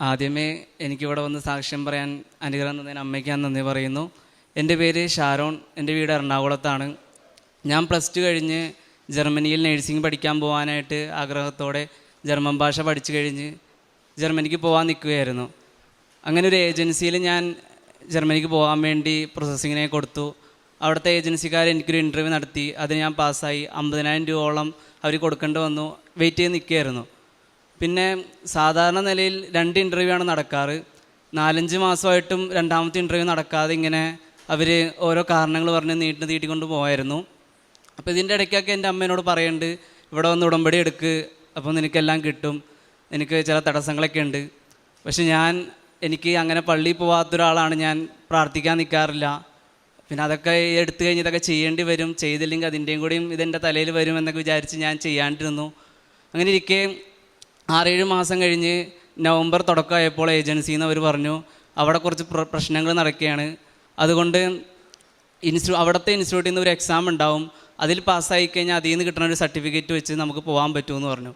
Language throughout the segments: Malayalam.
ആദ്യമേ എനിക്കിവിടെ വന്ന് സാക്ഷ്യം പറയാൻ അനുഗ്രഹം തന്നതിന് അമ്മയ്ക്ക് ഞാൻ നന്ദി പറയുന്നു. എൻ്റെ പേര് ഷാരോൺ, എൻ്റെ വീട് എറണാകുളത്താണ്. ഞാൻ +2 കഴിഞ്ഞ് ജർമ്മനിയിൽ നഴ്സിംഗ് പഠിക്കാൻ പോകാനായിട്ട് ആഗ്രഹത്തോടെ ജർമ്മൻ ഭാഷ പഠിച്ചു കഴിഞ്ഞ് ജർമ്മനിക്ക് പോകാൻ നിൽക്കുകയായിരുന്നു. അങ്ങനെ ഒരു ഏജൻസിയിൽ ഞാൻ ജർമ്മനിക്ക് പോകാൻ വേണ്ടി പ്രോസസ്സിങ്ങിനെ കൊടുത്തു. അവിടുത്തെ ഏജൻസിക്കാർ എനിക്കൊരു ഇൻ്റർവ്യൂ നടത്തി. അതിന് ഞാൻ പാസ്സായി. 50,000 രൂപയോളം അവർ കൊടുക്കേണ്ടി വന്നു. വെയിറ്റ് ചെയ്ത് നിൽക്കുകയായിരുന്നു. പിന്നെ സാധാരണ നിലയിൽ 2 ഇൻ്റർവ്യൂ ആണ് നടക്കാറ്. 4-5 മാസമായിട്ടും രണ്ടാമത്തെ ഇൻ്റർവ്യൂ നടക്കാതെ ഇങ്ങനെ അവർ ഓരോ കാരണങ്ങൾ പറഞ്ഞ് നീട്ടിക്കൊണ്ട് പോയായിരുന്നു. അപ്പോൾ ഇതിൻ്റെ ഇടയ്ക്കൊക്കെ എൻ്റെ അമ്മേനോട് പറയുന്നുണ്ട്, ഇവിടെ വന്ന് ഉടമ്പടി എടുക്ക്, അപ്പോൾ നിനക്കെല്ലാം കിട്ടും, എനിക്ക് ചില തടസ്സങ്ങളൊക്കെ ഉണ്ട്. പക്ഷെ എനിക്ക് അങ്ങനെ പള്ളിയിൽ പോകാത്തൊരാളാണ്. ഞാൻ പ്രാർത്ഥിക്കാൻ നിൽക്കാറില്ല. പിന്നെ അതൊക്കെ എടുത്തു കഴിഞ്ഞ് ഇതൊക്കെ ചെയ്യേണ്ടി വരും, ചെയ്തില്ലെങ്കിൽ അതിൻ്റെയും കൂടിയും ഇതെൻ്റെ തലയിൽ വരും എന്നൊക്കെ വിചാരിച്ച് ഞാൻ ചെയ്യാണ്ടിരുന്നു. അങ്ങനെ ഇരിക്കെ 6-7 മാസം കഴിഞ്ഞ് നവംബർ തുടക്കമായപ്പോൾ ഏജൻസിയിൽ നിന്ന് അവർ പറഞ്ഞു അവിടെ കുറച്ച് പ്രശ്നങ്ങൾ നടക്കുകയാണ്, അതുകൊണ്ട് അവിടുത്തെ ഇൻസ്റ്റിറ്റ്യൂട്ടിൽ നിന്ന് ഒരു എക്സാം ഉണ്ടാവും, അതിൽ പാസ്സായി കഴിഞ്ഞാൽ അതിൽ നിന്ന് കിട്ടുന്ന ഒരു സർട്ടിഫിക്കറ്റ് വെച്ച് നമുക്ക് പോകാൻ പറ്റുമെന്ന് പറഞ്ഞു.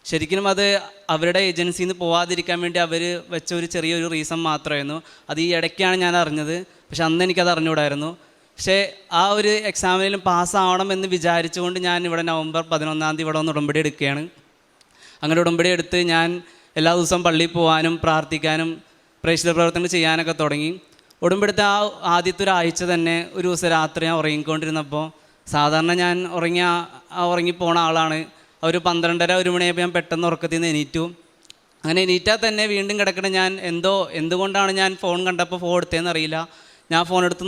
ശരിക്കും അത് അവരുടെ ഏജൻസിയിൽ നിന്ന് പോകാതിരിക്കാൻ വേണ്ടി അവർ വെച്ച ഒരു ചെറിയൊരു റീസൺ മാത്രമായിരുന്നു. അത് ഈ ഇടയ്ക്കാണ് ഞാൻ അറിഞ്ഞത്. പക്ഷെ അന്ന് എനിക്കത് അറിഞ്ഞുകൂടായിരുന്നു. പക്ഷേ ആ ഒരു എക്സാമിലും പാസ്സാവണം എന്ന് വിചാരിച്ചുകൊണ്ട് ഞാൻ ഇവിടെ നവംബർ 11-ാം തീയതി ഇവിടെ വന്ന് ഉടമ്പടി എടുക്കുകയാണ്. അങ്ങനെ ഉടമ്പടി എടുത്ത് ഞാൻ എല്ലാ ദിവസവും പള്ളിയിൽ പോകാനും പ്രാർത്ഥിക്കാനും പ്രേക്ഷിത പ്രവർത്തനം ചെയ്യാനൊക്കെ തുടങ്ങി. ഉടമ്പെടുത്ത ആദ്യത്തെ ഒരാഴ്ച തന്നെ ഒരു ദിവസം രാത്രി ഞാൻ ഉറങ്ങിക്കൊണ്ടിരുന്നപ്പോൾ, സാധാരണ ഞാൻ ഉറങ്ങിപ്പോണ ആളാണ്, ഒരു 12:30-1 മണിയായപ്പോൾ ഞാൻ പെട്ടെന്ന് ഉറക്കത്തിൽ നിന്ന് എണീറ്റു. അങ്ങനെ എണീറ്റാൽ തന്നെ വീണ്ടും കിടക്കണം. ഞാൻ എന്തുകൊണ്ടാണ് ഞാൻ ഫോൺ കണ്ടപ്പോൾ ഫോൺ എടുത്തതെന്ന് അറിയില്ല. ഞാൻ ഫോൺ എടുത്ത്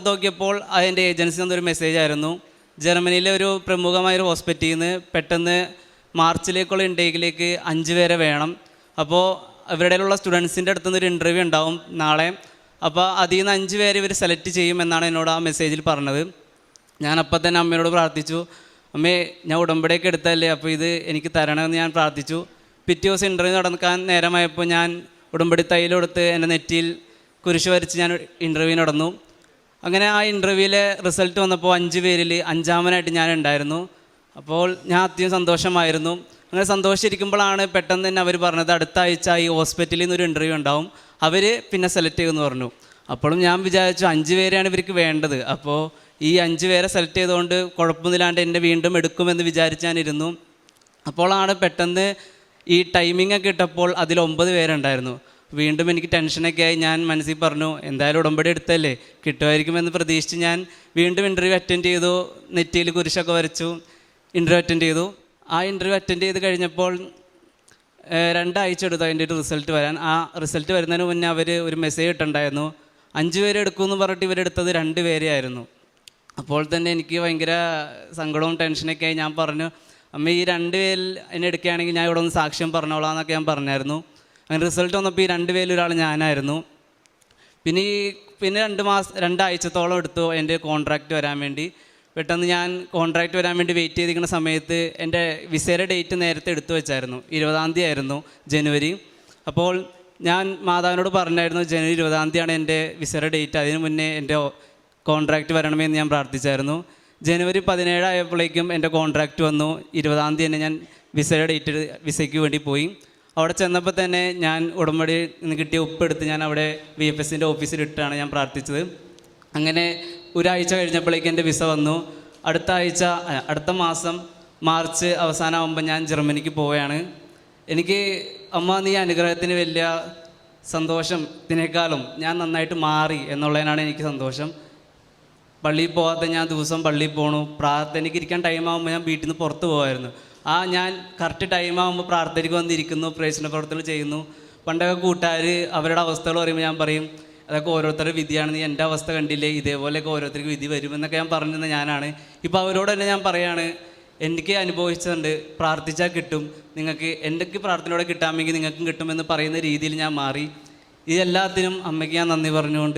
നോക്കിയപ്പോൾ അതിൻ്റെ ഏജൻസിയിൽ നിന്നൊരു മെസ്സേജ് ആയിരുന്നു. ജർമ്മനിയിലെ ഒരു പ്രമുഖമായൊരു ഹോസ്പിറ്റലിൽ നിന്ന് പെട്ടെന്ന് മാർച്ചിലേക്കുള്ള ഇൻടേക്കിലേക്ക് 5 പേരെ വേണം. അപ്പോൾ ഇവരുടെയുള്ള സ്റ്റുഡൻസിൻ്റെ അടുത്തുനിന്ന് ഒരു ഇൻ്റർവ്യൂ ഉണ്ടാവും നാളെ. അപ്പോൾ അതിൽ നിന്ന് 5 പേരെ ഇവർ സെലക്ട് ചെയ്യുമെന്നാണ് എന്നോട് ആ മെസ്സേജിൽ പറഞ്ഞത്. ഞാൻ അപ്പം തന്നെ അമ്മയോട് പ്രാർത്ഥിച്ചു, അമ്മേ ഞാൻ ഉടമ്പടിയൊക്കെ എടുത്തല്ലേ, അപ്പോൾ ഇത് എനിക്ക് തരണമെന്ന് ഞാൻ പ്രാർത്ഥിച്ചു. പിറ്റേ ദിവസം ഇൻ്റർവ്യൂ നടക്കാൻ നേരമായപ്പോൾ ഞാൻ ഉടമ്പടി തൈലെടുത്ത് എൻ്റെ നെറ്റിയിൽ കുരിശ് വരച്ച് ഞാൻ ഇൻ്റർവ്യൂ നടന്നു. അങ്ങനെ ആ ഇൻ്റർവ്യൂവിലെ റിസൾട്ട് വന്നപ്പോൾ 5 പേരിൽ 5ാമനായിട്ട് ഞാൻ ഉണ്ടായിരുന്നു. അപ്പോൾ ഞാൻ അത്യം സന്തോഷമായിരുന്നു. അങ്ങനെ സന്തോഷിച്ചിരിക്കുമ്പോഴാണ് പെട്ടെന്ന് തന്നെ അവർ പറഞ്ഞത് അടുത്ത ആഴ്ച ഈ ഹോസ്പിറ്റലിൽ നിന്നൊരു ഇൻ്റർവ്യൂ ഉണ്ടാവും, അവർ പിന്നെ സെലക്ട് ചെയ്യുമെന്ന് പറഞ്ഞു. അപ്പോഴും ഞാൻ വിചാരിച്ചു 5 പേരെയാണ് ഇവർക്ക് വേണ്ടത്, അപ്പോൾ ഈ 5 പേരെ സെലക്ട് ചെയ്തുകൊണ്ട് കുഴപ്പമൊന്നുമില്ലാണ്ട് എന്നെ വീണ്ടും എടുക്കുമെന്ന് വിചാരിച്ച് ഞാനിരുന്നു. അപ്പോഴാണ് പെട്ടെന്ന് ഈ ടൈമിംഗ് ഒക്കെ ഇട്ടപ്പോൾ അതിൽ 9 പേരുണ്ടായിരുന്നു. വീണ്ടും എനിക്ക് ടെൻഷനൊക്കെ ആയി. ഞാൻ മനസ്സിൽ പറഞ്ഞു, എന്തായാലും ഉടമ്പടി എടുത്തല്ലേ, കിട്ടുമായിരിക്കുമെന്ന് പ്രതീക്ഷിച്ച് ഞാൻ വീണ്ടും ഇൻ്റർവ്യൂ അറ്റൻഡ് ചെയ്തു. നെറ്റിയിൽ കുരിശൊക്കെ വരച്ചു, ഇൻ്റർവ്യൂ അറ്റൻഡ് ചെയ്തു. ആ ഇൻ്റർവ്യൂ അറ്റൻഡ് ചെയ്ത് കഴിഞ്ഞപ്പോൾ 2 ആഴ്ച എടുത്തു അതിൻ്റെ ഒരു റിസൾട്ട് വരാൻ. ആ റിസൾട്ട് വരുന്നതിന് മുന്നേ അവർ ഒരു മെസ്സേജ് ഇട്ടുണ്ടായിരുന്നു, 5 പേരെ എടുക്കുമെന്ന് പറഞ്ഞിട്ട് ഇവരെടുത്തത് 2 പേരെ ആയിരുന്നു. അപ്പോൾ തന്നെ എനിക്ക് ഭയങ്കര സങ്കടവും ടെൻഷനൊക്കെ ആയി. ഞാൻ പറഞ്ഞു, അമ്മ ഈ 2 പേരിൽ എന്നെ എടുക്കുകയാണെങ്കിൽ ഞാൻ ഇവിടെ ഒന്ന് സാക്ഷ്യം പറഞ്ഞോളാം എന്നൊക്കെ ഞാൻ പറഞ്ഞായിരുന്നു. അങ്ങനെ റിസൾട്ട് വന്നപ്പോൾ ഈ 2 പേരിൽ ഒരാൾ ഞാനായിരുന്നു. പിന്നെ 2 ആഴ്ചത്തോളം എടുത്തു എൻ്റെ കോൺട്രാക്റ്റ് വരാൻ വേണ്ടി. പെട്ടെന്ന് ഞാൻ കോൺട്രാക്റ്റ് വരാൻ വേണ്ടി വെയിറ്റ് ചെയ്തിരിക്കുന്ന സമയത്ത് എൻ്റെ വിസയുടെ ഡേറ്റ് നേരത്തെ എടുത്തു വെച്ചായിരുന്നു. 20-ാം തീയതി ആയിരുന്നു, ജനുവരി. അപ്പോൾ ഞാൻ മാതാവിനോട് പറഞ്ഞായിരുന്നു, ജനുവരി 20-ാം തീയതിയാണ് എൻ്റെ വിസയുടെ ഡേറ്റ്, അതിന് മുന്നേ എൻ്റെ കോൺട്രാക്റ്റ് വരണമെന്ന് ഞാൻ പ്രാർത്ഥിച്ചായിരുന്നു. ജനുവരി 17 ആയപ്പോഴേക്കും എൻ്റെ കോൺട്രാക്റ്റ് വന്നു. 20-ാം തീയതി തന്നെ ഞാൻ വിസയ്ക്ക് വേണ്ടി പോയി. അവിടെ ചെന്നപ്പോൾ തന്നെ ഞാൻ ഉടമ്പടി നിന്ന് കിട്ടിയ ഒപ്പെടുത്ത് ഞാൻ അവിടെ VFSൻ്റെ ഓഫീസിലിട്ടാണ് ഞാൻ പ്രാർത്ഥിച്ചത്. അങ്ങനെ ഒരാഴ്ച കഴിഞ്ഞപ്പോഴേക്കും എൻ്റെ വിസ വന്നു. അടുത്ത മാസം മാർച്ച് അവസാനമാകുമ്പോൾ ഞാൻ ജർമ്മനിക്ക് പോവുകയാണ്. എനിക്ക് അമ്മ നീ അനുഗ്രഹത്തിന് വലിയ സന്തോഷം, ഇതിനേക്കാളും ഞാൻ നന്നായിട്ട് മാറി എന്നുള്ളതിനാണ് എനിക്ക് സന്തോഷം. പള്ളിയിൽ പോകാത്ത ഞാൻ ദിവസം പള്ളിയിൽ പോകണു. പ്രാർത്ഥനയ്ക്ക് ഇരിക്കാൻ ടൈമാകുമ്പോൾ ഞാൻ വീട്ടിൽ നിന്ന് പുറത്ത് പോകുമായിരുന്നു. ഞാൻ കറക്റ്റ് ടൈമാകുമ്പോൾ പ്രാർത്ഥനയ്ക്ക് വന്നിരിക്കുന്നു, പ്രേക്ഷിത പ്രവർത്തനങ്ങൾ ചെയ്യുന്നു. പണ്ടൊക്കെ കൂട്ടുകാർ അവരുടെ അവസ്ഥകൾ പറയുമ്പോൾ ഞാൻ പറയും, അതൊക്കെ ഓരോരുത്തരുടെ വിധിയാണ്, നീ എൻ്റെ അവസ്ഥ കണ്ടില്ലേ, ഇതേപോലെയൊക്കെ ഓരോരുത്തർക്ക് വിധി വരുമെന്നൊക്കെ ഞാൻ പറഞ്ഞിരുന്ന ഞാനാണ്. ഇപ്പോൾ അവരോട് തന്നെ ഞാൻ പറയുകയാണ്, എനിക്ക് അനുഭവിച്ചിട്ടുണ്ട്, പ്രാർത്ഥിച്ചാൽ കിട്ടും, നിങ്ങൾക്ക് എന്തൊക്കെ പ്രാർത്ഥനയോടെ കിട്ടാമെങ്കിൽ നിങ്ങൾക്കും കിട്ടുമെന്ന് പറയുന്ന രീതിയിൽ ഞാൻ മാറി. ഇതെല്ലാത്തിനും അമ്മയ്ക്ക് ഞാൻ നന്ദി പറഞ്ഞുകൊണ്ട്